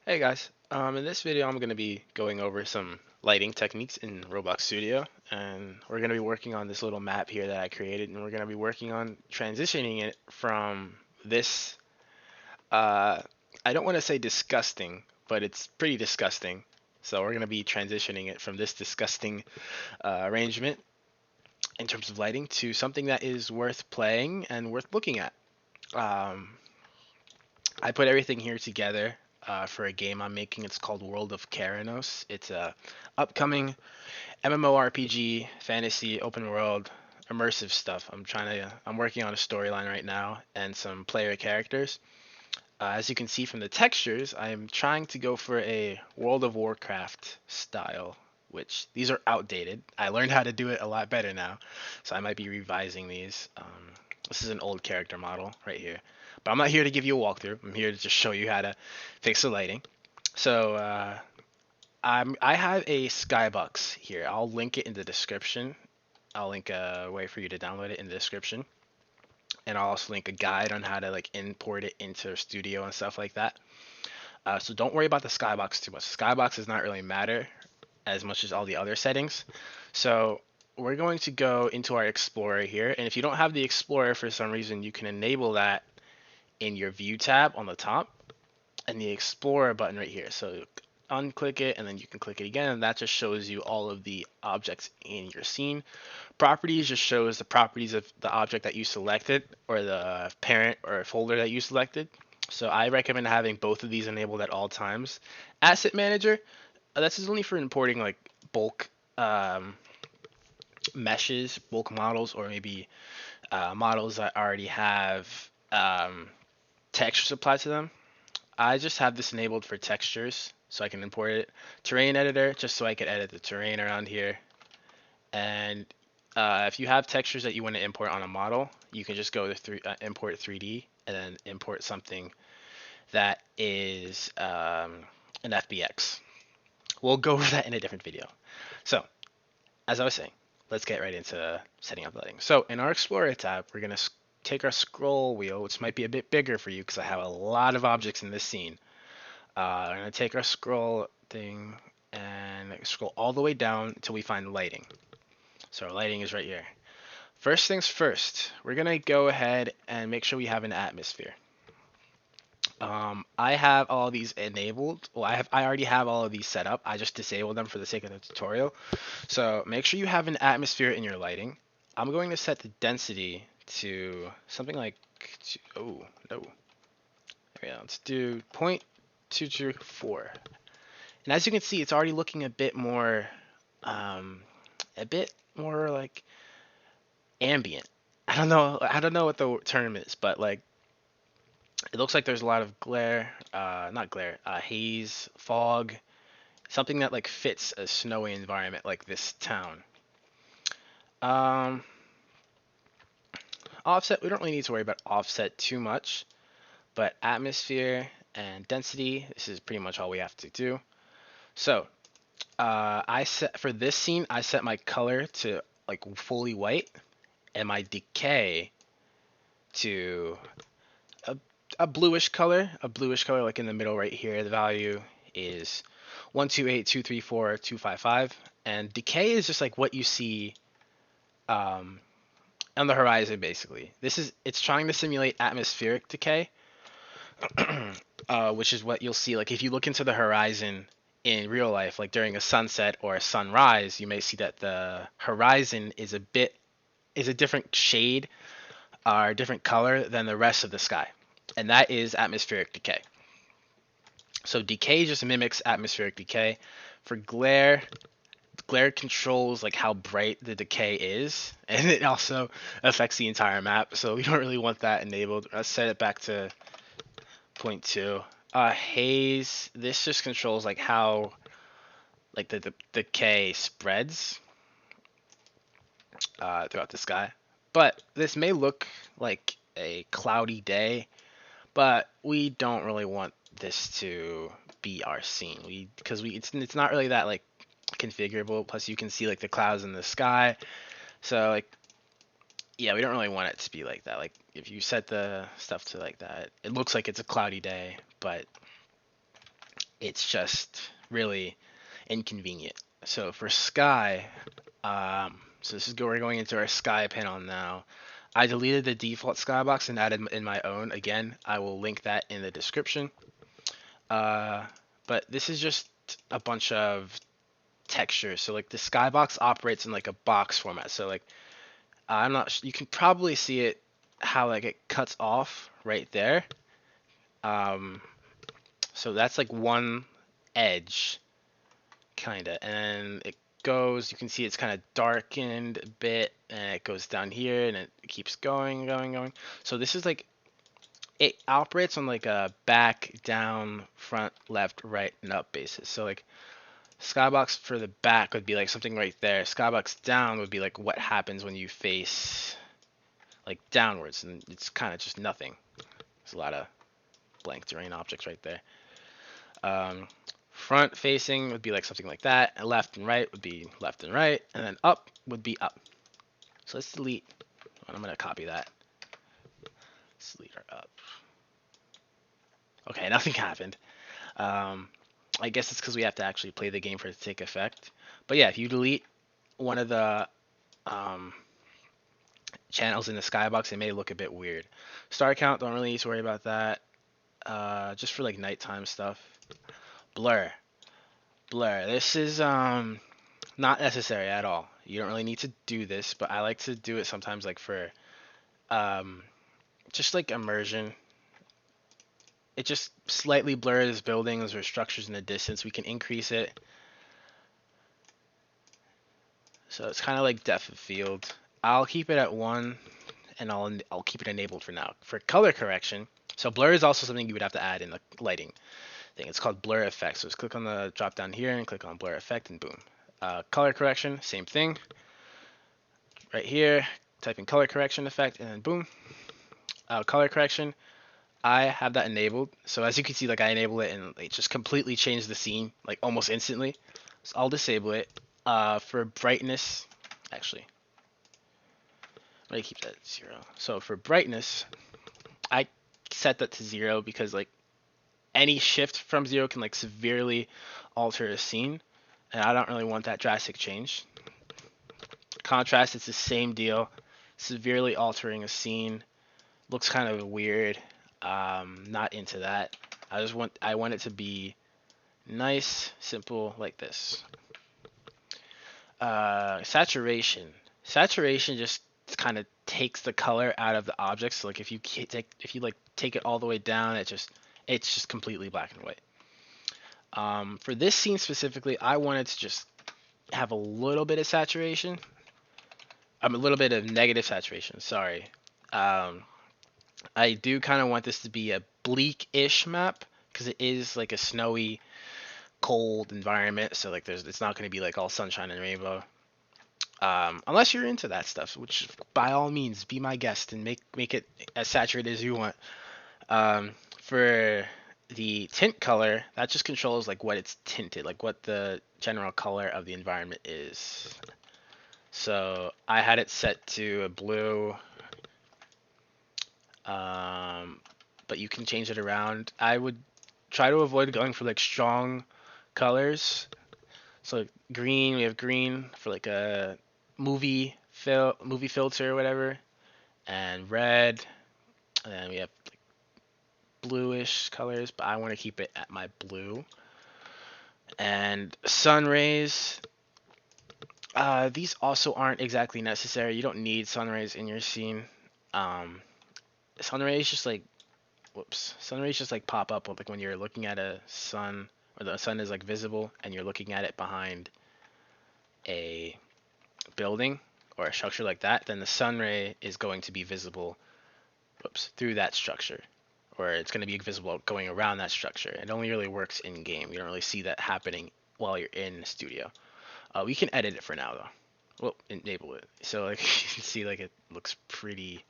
Hey guys, in this video I'm going to be going over some lighting techniques in Roblox Studio, and we're going to be working on this little map here that I created, and we're going to be working on transitioning it from this, uh, I don't want to say disgusting, but it's pretty disgusting. So we're going to be transitioning it from this disgusting arrangement in terms of lighting to something that is worth playing and worth looking at. Um, I put everything here together for a game I'm making. It's called World of Keranos. It's a upcoming MMORPG, fantasy, open world, immersive stuff. I'm working on a storyline right now and some player characters. As you can see from the textures, I'm trying to go for a World of Warcraft style, which these are outdated. I learned how to do it a lot better now, so I might be revising these. This is an old character model right here. But I'm not here to give you a walkthrough. I'm here to just show you how to fix the lighting. So I have a skybox here. I'll link it in the description. I'll link a way for you to download it in the description, and I'll also link a guide on how to like import it into Studio and stuff like that. So don't worry about the skybox too much. The skybox does not really matter as much as all the other settings. So we're going to go into our Explorer here, and if you don't have the Explorer for some reason, you can enable that in your View tab on the top and the Explorer button right here. So unclick it and then you can click it again, and that just shows you all of the objects in your scene. Properties just shows the properties of the object that you selected or the parent or folder that you selected. So I recommend having both of these enabled at all times. Asset Manager, this is only for importing like bulk meshes, bulk models, or maybe models that already have textures applied to them. I just have this enabled for textures so I can import it. Terrain editor, just so I can edit the terrain around here. And if you have textures that you want to import on a model, you can just go to import 3D and then import something that is an FBX. We'll go over that in a different video. So, as I was saying, let's get right into setting up lighting. So, in our Explorer tab, we're going to take our scroll wheel, which might be a bit bigger for you because I have a lot of objects in this scene. I'm going to take our scroll thing and scroll all the way down until we find lighting. So our lighting is right here. First things first, we're going to go ahead and make sure we have an atmosphere. I have all these enabled. Well, I already have all of these set up. I just disabled them for the sake of the tutorial. So make sure you have an atmosphere in your lighting. I'm going to set the density to something like, oh no, there we go. Let's do 0.224. And as you can see, it's already looking um, a bit more like ambient. I don't know what the term is, but like it looks like there's a lot of glare, not glare, haze, fog, something that like fits a snowy environment like this town. Um, Offset, we don't really need to worry about offset too much, but atmosphere and density, this is pretty much all we have to do. So I set for this scene, I set my color to like fully white and my decay to a, a bluish color like in the middle right here. The value is 128,234,255, and decay is just like what you see um, on the horizon basically. It's trying to simulate atmospheric decay, which is what you'll see like if you look into the horizon in real life, like during a sunset or a sunrise, you may see that the horizon is a different shade or different color than the rest of the sky, and that is atmospheric decay. So decay just mimics atmospheric decay. For glare, glare controls like how bright the decay is, and it also affects the entire map. So we don't really want that enabled. Let's set it back to 0.2. Haze, this just controls like how like the decay spreads throughout the sky. But this may look like a cloudy day, but we don't really want this to be our scene. It's not really that like configurable. Plus, you can see like the clouds in the sky. So like yeah, we don't really want it to be like that. Like if you set the stuff to like that, it looks like it's a cloudy day, but it's just really inconvenient. So for sky, so we're going into our sky panel now. I deleted the default skybox and added in my own. Again, I will link that in the description. Uh, but this is just a bunch of textures. So like the skybox operates in like a box format. So like I'm not. You can probably see it how like it cuts off right there. Um, so that's like one edge, kinda, and it goes. You can see it's kind of darkened a bit, and it goes down here, and it keeps going, going, going. So this is like it operates on like a back, down, front, left, right, and up basis. So like skybox for the back would be like something right there. Skybox down would be like what happens when you face like downwards, and it's kind of just nothing. There's a lot of blank terrain objects right there. Um, Front facing would be like something like that, and left and right would be left and right, and then up would be up. So let's delete. I'm gonna copy that. Let's delete our up. Okay, nothing happened. Um, I guess it's because we have to actually play the game for it to take effect. But yeah, if you delete one of the um, channels in the skybox, it may look a bit weird. Star count, don't really need to worry about that. Just for like nighttime stuff. Blur. Blur. This is not necessary at all. You don't really need to do this, but I like to do it sometimes like for um just like immersion. It just slightly blurs buildings or structures in the distance. We can increase it. So it's kind of like depth of field. I'll keep it at 1 and I'll keep it enabled for now. For color correction, so blur is also something you would have to add in the lighting thing. It's called blur effect. So just click on the drop down here and click on blur effect and boom. Color correction, same thing. Right here, type in color correction effect and then boom. Color correction, I have that enabled. So as you can see, like I enable it and it just completely changed the scene like almost instantly. So I'll disable it. For brightness, actually, let me keep that at 0. So for brightness, I set that to 0 because like any shift from 0 can like severely alter a scene, and I don't really want that drastic change. Contrast, it's the same deal. Severely altering a scene looks kind of weird. Not into that. I want it to be nice, simple, like this. Saturation. Saturation just kind of takes the color out of the object. So like if you take it all the way down, it's just completely black and white. For this scene specifically, I wanted to just have a little bit of saturation. A little bit of negative saturation. Sorry. I do kind of want this to be a bleak-ish map because it is like a snowy, cold environment. So like it's not going to be like all sunshine and rainbow. Unless you're into that stuff, which by all means be my guest and make it as saturated as you want. For the tint color, that just controls like what it's tinted, like what the general color of the environment is. So I had it set to a blue, but you can change it around. I would try to avoid going for like strong colors. So like green, we have green for like a movie filter or whatever, and red, and then we have like bluish colors, but I want to keep it at my blue. And sun rays, these also aren't exactly necessary. You don't need sun rays in your scene. Um, Sun rays just like, sun rays just like pop up like when you're looking at a sun, or the sun is like visible and you're looking at it behind a building or a structure like that, then the sun ray is going to be visible through that structure, or it's going to be visible going around that structure. It only really works in game. You don't really see that happening while you're in Studio. We can edit it for now though. Well, enable it. So like you can see like it looks pretty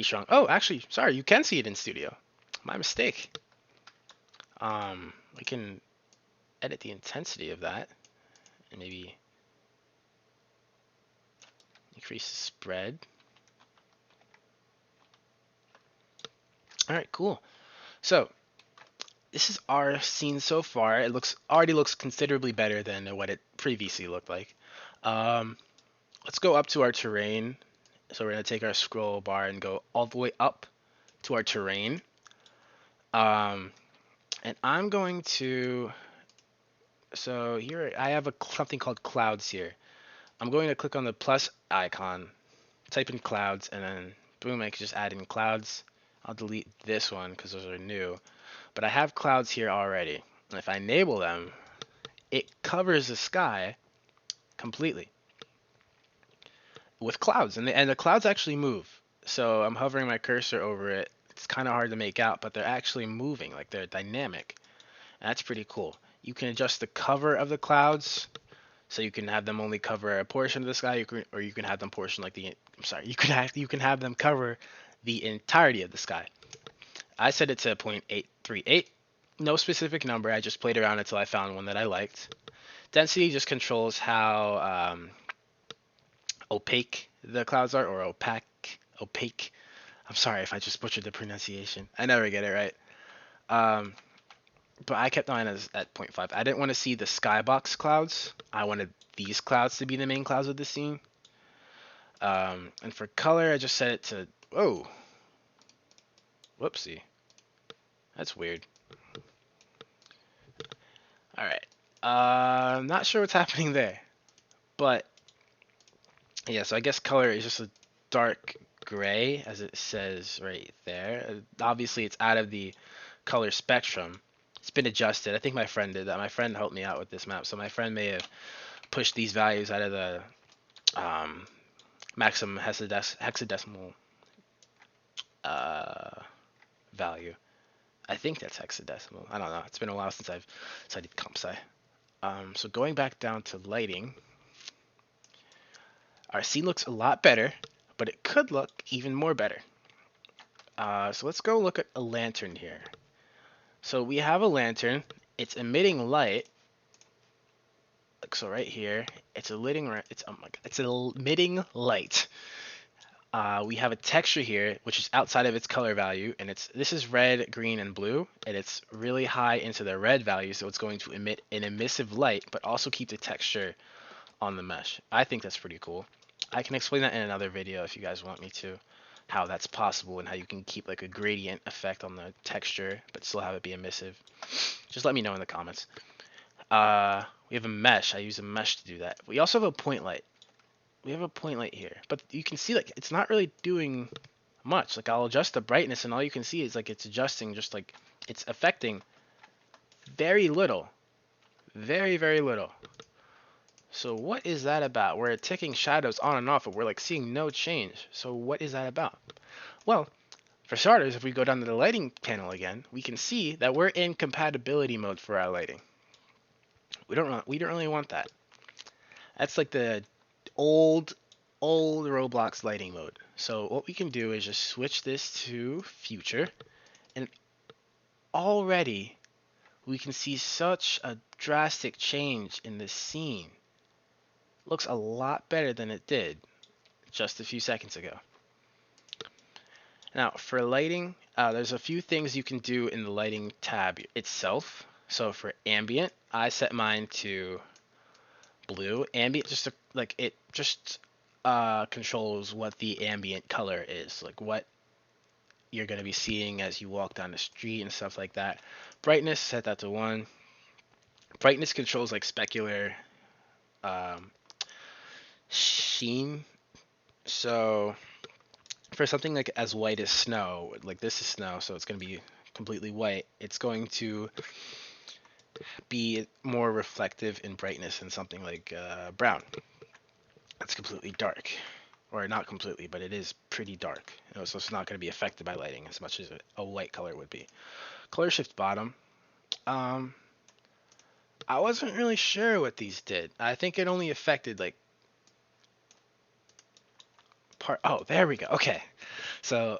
strong. Oh, actually, sorry, you can see it in Studio. My mistake. We can edit the intensity of that and maybe increase the spread. All right, cool. So this is our scene so far. It already looks considerably better than what it previously looked like. Um, let's go up to our terrain. So we're gonna take our scroll bar and go all the way up to our terrain. Um, and I'm going to, so here I have something called clouds here. I'm going to click on the plus icon, type in clouds, and then boom, I can just add in clouds. I'll delete this one because those are new. But I have clouds here already. And if I enable them, it covers the sky completely with clouds. And the clouds actually move. So I'm hovering my cursor over it. It's kind of hard to make out, but they're actually moving, like they're dynamic. And that's pretty cool. You can adjust the cover of the clouds, so you can have them only cover a portion of the sky, or you can have them portion like the. I'm sorry, you can have them cover the entirety of the sky. I set it to 0.838. No specific number. I just played around until I found one that I liked. Density just controls how opaque the clouds are, or opaque. Opaque. I'm sorry if I just butchered the pronunciation. I never get it right. Um, but I kept mine at zero point 0.5. I didn't want to see the skybox clouds. I wanted these clouds to be the main clouds of the scene. And for color, I just set it to, whoa, whoopsie. That's weird. All right. I'm not sure what's happening there, but yeah. So I guess color is just a dark gray, as it says right there. Obviously, it's out of the color spectrum. It's been adjusted. I think my friend did that. My friend helped me out with this map, so my friend may have pushed these values out of the um, maximum hexadecimal value. I think that's hexadecimal. I don't know. It's been a while since I've studied comp sci. So going back down to lighting, our scene looks a lot better, but it could look even more better. So let's go look at a lantern here. So we have a lantern. It's emitting light. So right here, it's emitting. It's oh my god, it's emitting light. We have a texture here which is outside of its color value, and this is red, green, and blue, and it's really high into the red value, so it's going to emit an emissive light, but also keep the texture on the mesh. I think that's pretty cool. I can explain that in another video if you guys want me to, how that's possible and how you can keep like a gradient effect on the texture, but still have it be emissive. Just let me know in the comments. We have a mesh. I use a mesh to do that. We also have a point light. We have a point light here, but you can see like it's not really doing much. Like I'll adjust the brightness and all you can see is like it's adjusting, just like it's affecting very little. Very, very little. So what is that about? We're ticking shadows on and off, but we're like seeing no change. So what is that about? Well, for starters, if we go down to the lighting panel again, we can see that we're in compatibility mode for our lighting. We don't really want that. That's like the old Roblox lighting mode. So what we can do is just switch this to future, and already we can see such a drastic change in this scene. Looks a lot better than it did just a few seconds ago. Now for lighting, there's a few things you can do in the lighting tab itself. So for ambient, I set mine to blue. Ambient just controls what the ambient color is, like what you're going to be seeing as you walk down the street and stuff like that. Brightness, set that to 1. Brightness controls like specular sheen. So for something like as white as snow, like this is snow, so it's going to be completely white, it's going to be more reflective in brightness than something like brown. It's completely dark, or not completely, but it is pretty dark. So it's not going to be affected by lighting as much as a white color would be. Color shift bottom. I wasn't really sure what these did. I think it only affected like part. Oh, there we go. Okay, so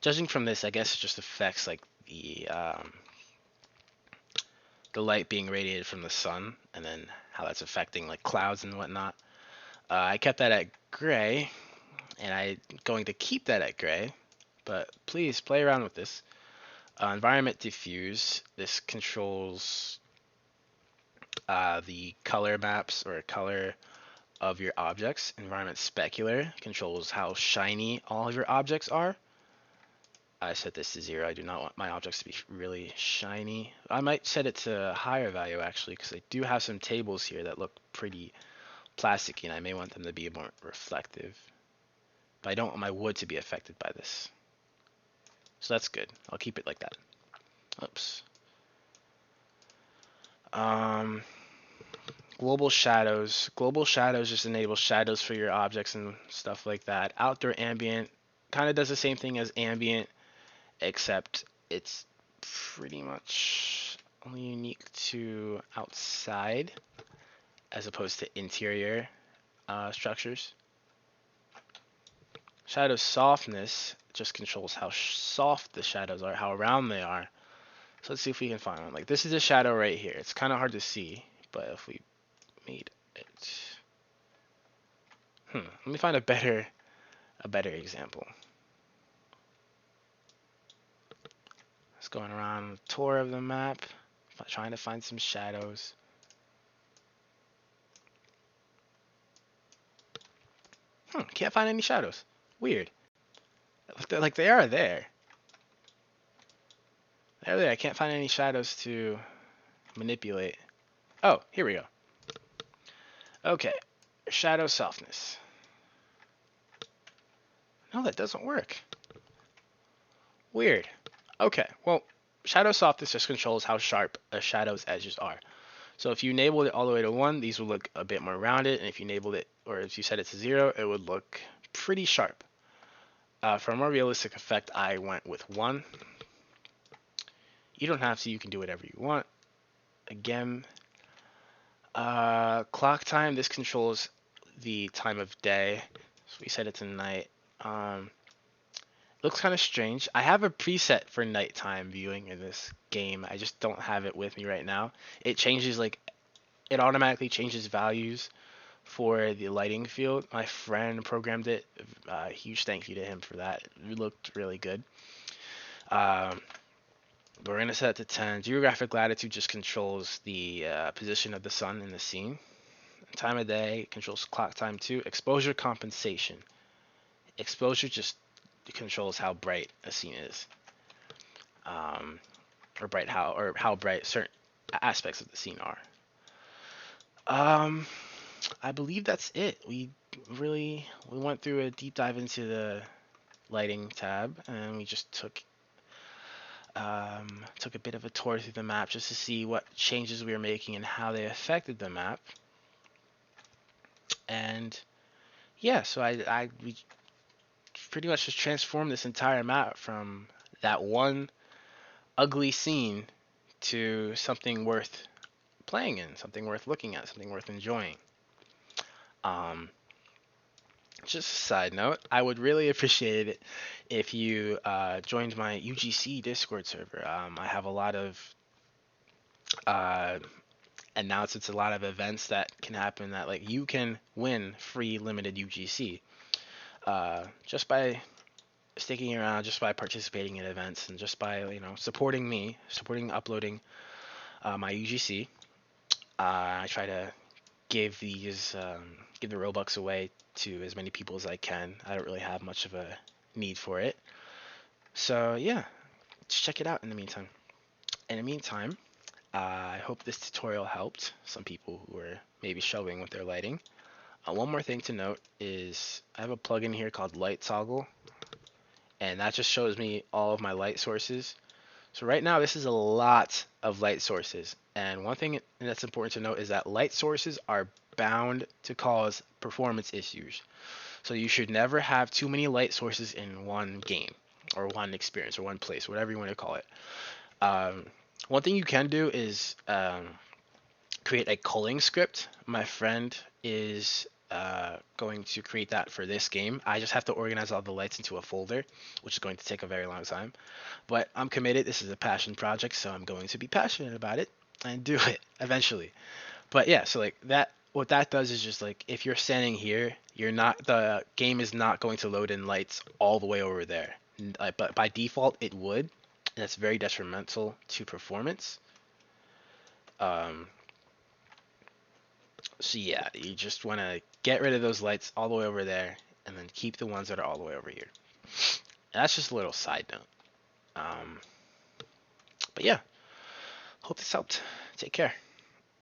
judging from this, I guess it just affects like the light being radiated from the sun, and then how that's affecting like clouds and whatnot. I kept that at gray, and I'm going to keep that at gray, but please play around with this. Environment diffuse, this controls the color maps or color of your objects. Environment specular controls how shiny all of your objects are. I set this to 0. I do not want my objects to be really shiny. I might set it to a higher value actually, because I do have some tables here that look pretty plasticky and I may want them to be more reflective. But I don't want my wood to be affected by this. So that's good. I'll keep it like that. Oops. Global shadows. Global shadows just enable shadows for your objects and stuff like that. Outdoor ambient kind of does the same thing as ambient, except it's pretty much only unique to outside as opposed to interior structures. Shadow softness just controls how soft the shadows are, how round they are. So let's see if we can find one. Like this is a shadow right here. It's kind of hard to see, but if we made it, let me find a better example. Just going around a tour of the map, trying to find some shadows. Can't find any shadows. Weird. Like they are there. They're there. I can't find any shadows to manipulate. Oh, here we go. Okay, shadow softness. No, that doesn't work. Weird. Okay, well, shadow softness just controls how sharp a shadow's edges are. So if you enabled it all the way to 1, these would look a bit more rounded, and if you enabled it, or if you set it to 0, it would look pretty sharp. For a more realistic effect, I went with 1. You don't have to, you can do whatever you want. Again, clock time, this controls the time of day. So we set it to night. Looks kind of strange. I have a preset for nighttime viewing in this game. I just don't have it with me right now. It changes, like, it automatically changes values for the lighting field. My friend programmed it. Huge thank you to him for that. It looked really good. We're going to set it to 10. Geographic latitude just controls the position of the sun in the scene. Time of day controls clock time too. Exposure compensation. Exposure just controls how bright a scene is, or how bright certain aspects of the scene are. I believe that's it. We went through a deep dive into the lighting tab, and we just took a bit of a tour through the map just to see what changes we were making and how they affected the map. And yeah, so we pretty much just transformed this entire map from that one ugly scene to something worth playing in, something worth looking at, something worth enjoying. Just a side note, I would really appreciate it if you joined my UGC Discord server. I have a lot of announcements, a lot of events that can happen that, like, you can win free limited UGC just by sticking around, just by participating in events, and just by, supporting me, uploading my UGC. I try to give the Robux away to as many people as I can. I don't really have much of a need for it. So yeah, just check it out in the meantime. In the meantime, I hope this tutorial helped some people who are maybe struggling with their lighting. One more thing to note is I have a plugin here called Light Toggle, and that just shows me all of my light sources. So right now this is a lot of light sources, and one thing that's important to note is that light sources are bound to cause performance issues. So you should never have too many light sources in one game or one experience or one place, whatever you want to call it. One thing you can do is create a culling script. My friend is going to create that for this game. I just have to organize all the lights into a folder, which is going to take a very long time. But I'm committed. This is a passion project, so I'm going to be passionate about it and do it eventually. But yeah, so like that, what that does is just, like, if you're standing here, the game is not going to load in lights all the way over there. But by default, it would. That's very detrimental to performance. Um, so yeah, you just want to get rid of those lights all the way over there, and then keep the ones that are all the way over here. And that's just a little side note. But yeah, hope this helped. Take care.